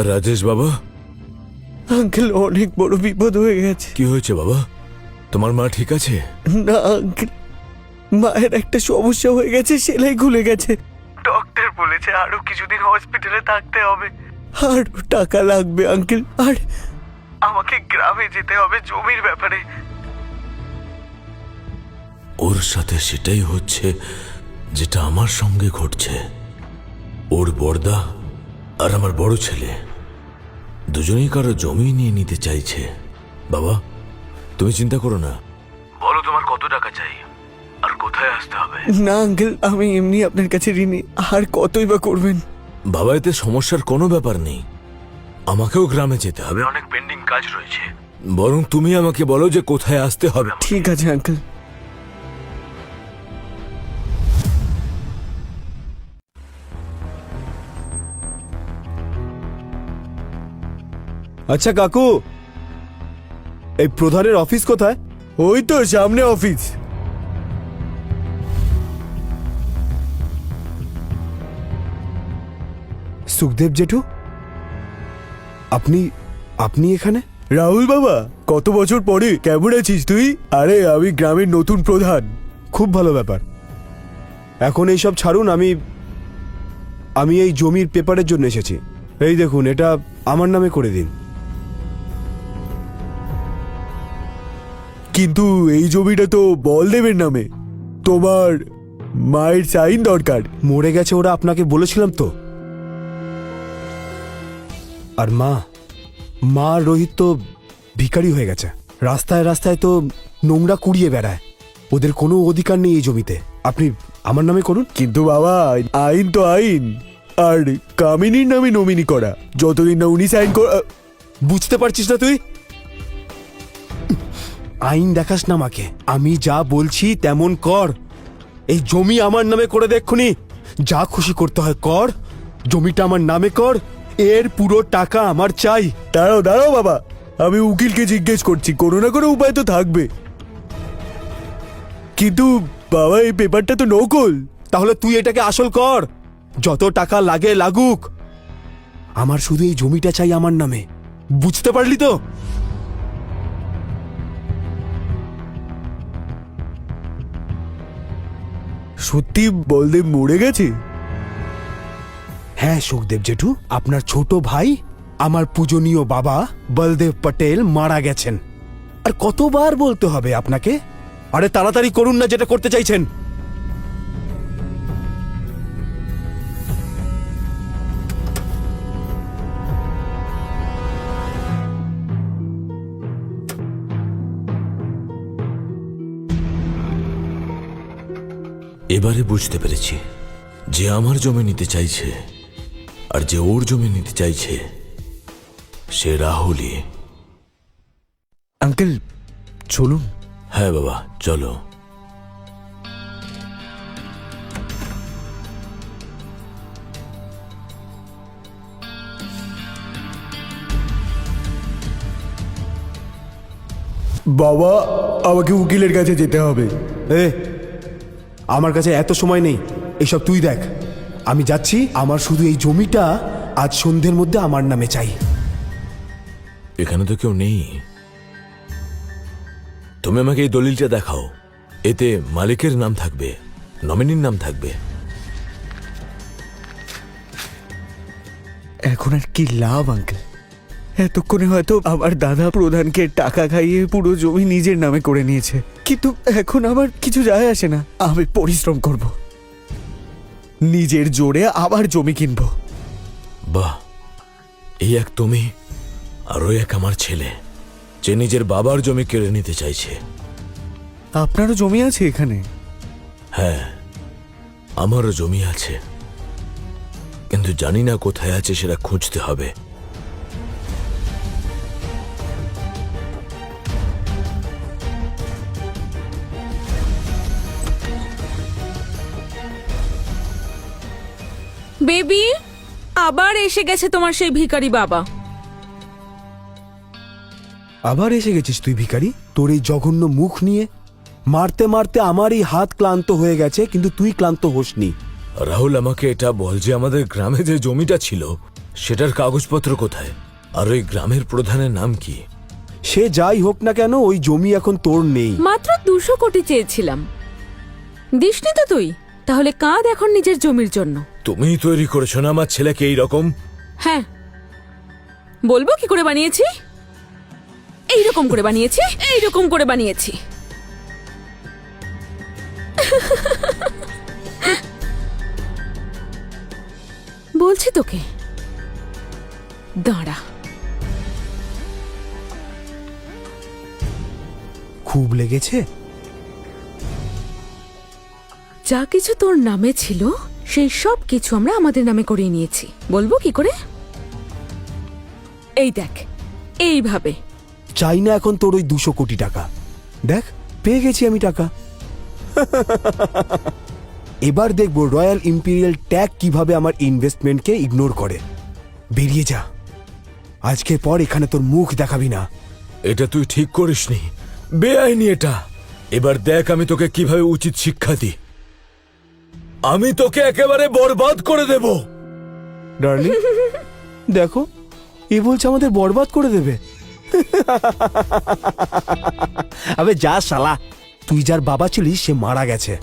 রাজেশ বাবা, আঙ্কেল অনেক বড় বিপদ হয়ে গেছে। কি হয়েছে বাবা? তোমার মা ঠিক আছে? না আঙ্কেল, মায়ের একটা সমস্যা হয়ে গেছে, সেলাই খুলে গেছে। ডক্টর বলেছে আরো কিছুদিন হসপিটালে থাকতে হবে, আর টাকা লাগবে আঙ্কেল। আর আমাকে গ্রামে যেতে হবে জমির ব্যাপারে। ওর সাথে সেটাই হচ্ছে যেটা আমার সঙ্গে ঘটছে। ওর বড়দা আর আমার বড় ছেলে দুজনেই কারো জমি নিয়ে নিতে চাইছে। বাবা, তুমি চিন্তা করো না, বলো তোমার কত টাকা চাই আর কোথায় আসতে হবে। না আঙ্কেল, আমি এমনি আপনার কাছে ঋণী, আর কতই বা করবেন। বাবা, এতে সমস্যার কোনো ব্যাপার নেই। আমাকেও গ্রামে যেতে হবে, অনেক পেন্ডিং কাজ রয়েছে। বরং তুমি আমাকে বলো যে কোথায় আসতে হবে। ঠিক আছে আঙ্কেল। আচ্ছা কাকু, এই প্রধানের অফিস কোথায়? ওই তো সামনে অফিস। সুখদেব জেঠু, আপনি আপনি এখানে? রাহুল বাবা, কত বছর পরে, কেমন আছিস তুই? আরে আমি গ্রামের নতুন প্রধান। খুব ভালো ব্যাপার। এখন এইসব ছাড়ুন, আমি এই জমির পেপারের জন্য এসেছি। এই দেখুন, এটা আমার নামে করে দিন। কিন্তু এই জমিটা তো বলদেবের নামে, তোমার মায়ের সাইন দরকার। মরে গেছে ওরা, আপনাকে বলেছিলাম তো। আর মা রোহিত তো ভিখারি হয়ে গেছে, রাস্তায় রাস্তায় তো নোংরা কুড়িয়ে বেড়ায়। ওদের কোনো অধিকার নেই এই জমিতে। আপনি আমার নামে করুন। কিন্তু বাবা, আইন তো আইন, আর কামিনীর নামে নমিনি করা, যতদিন না উনি সাইন বুঝতে পারছিস না তুই? আইন দেখাস না আমাকে, আমি যা বলছি তেমন কর। এই জমি আমার নামে করে দেখুনি, যা খুশি করতে হয় কর। জমিটা আমার নামে কর, এর পুরো টাকা আমার চাই। দাঁড়াও দাঁড়াও বাবা, আমি উকিলকে জিজ্ঞেস করছি, কোনো না কোনো উপায় তো থাকবে। কিন্তু বাবা, এই পেপারটা তো নকল। তাহলে তুই এটাকে আসল কর, যত টাকা লাগে লাগুক। আমার শুধু এই জমিটা চাই আমার নামে, বুঝতে পারলি তো? সত্যি বলদেব মরে গেছে? হ্যাঁ সুখদেব জেঠু, আপনার ছোট ভাই, আমার পূজনীয় বাবা বলদেব পটেল মারা গেছেন। আর কতবার বলতে হবে আপনাকে? আরে তাড়াতাড়ি করুন না যেটা করতে চাইছেন। এবারে বুঝতে পেরেছি যে আমার জমি নিতে চাইছে আর যে ওর জমি নিতে চাইছে সে রাহুলই। আঙ্কেল চলুন। হ্যাঁ বাবা, চলো। বাবা, আমাকে উকিলের কাছে যেতে হবে। আমার কাছে এত সময় নেই, এসব তুই দেখ। আমি যাচ্ছি, আমার শুধু এই জমিটা আজ সন্ধ্যের মধ্যে আমার নামে চাই। এখানে তো কেউ নেই, তুমি আমাকে এই দলিলটা দেখাও। এতে মালিকের নাম থাকবে, নমিনির নাম থাকবে। এখন আর কি লাভ আঙ্কেল? এতক্ষণে হয়তো আমার দাদা প্রধানকে টাকা খাইয়ে পুরো জমি নিজের নামে করে নিয়েছে, কিন্তু এখন আমার কিছু যায় আসে না। আমি পরিশ্রম করব, নিজের জোরে আবার জমি কিনবো। বাহ, এই এক তুমি আর ওই এক আমার ছেলে, যে নিজের বাবার জমি কেড়ে নিতে চাইছে। আপনারও জমি আছে এখানে? হ্যাঁ, আমারও জমি আছে, কিন্তু জানি না কোথায় আছে, সেটা খুঁজতে হবে। বেবি, আবার এসে গেছে তোমার সেই ভিখারি বাবা। আবার এসে গেছিস তুই ভিখারি, তোর এই জঘন্য মুখ নিয়ে। মারতে মারতে আমারই হাত ক্লান্ত হয়ে গেছে, কিন্তু তুই ক্লান্ত হোসনি। রাহুল, আমাকে এটা বল যে আমাদের গ্রামে যে জমিটা ছিল সেটার কাগজপত্র কোথায়? আর ওই গ্রামের প্রধানের নাম কি? সে যাই হোক না কেন, ওই জমি এখন তোর নেই। মাত্র 200 কোটি চেয়েছিলাম, দিসনি তো তুই। তাহলে কাঁদ এখন নিজের জমির জন্য। তুমিই তৈরি করেছো না আমার ছেলেকে এই রকম? হ্যাঁ, বলবো কি করে বানিয়েছি? এইরকম করে বানিয়েছি, এইরকম করে বানিয়েছি। বলছি তোকে, দাঁড়া। খুব লেগেছে? যা কিছু তোর নামে ছিল সেই সব কিছু আমরা আমাদের নামে করিয়ে নিয়েছি। বলবো কি করে? এই দেখ, এইভাবে। চাই না এখন তোর ওই 200 কোটি টাকা। দেখ, পেয়ে গেছি আমি টাকা। এবার দেখবো রয়্যাল ইম্পিরিয়াল ট্যাগ কিভাবে আমার ইনভেস্টমেন্টকে ইগনোর করে। বেরিয়ে যা, আজকের পর এখানে তোর মুখ দেখাবি না। এটা তুই ঠিক করিসনি, বেআইনি এটা। এবার দেখ আমি তোকে কিভাবে উচিত শিক্ষা দিই। আমি তোকে একেবারে বরবাদ করে দেব। ডার্লিং, দেখো, এ বলছে আমাদের বরবাদ করে দেবে। আবে যা শালা, তুই যার বাবা ছিলিস সে মারা গেছে।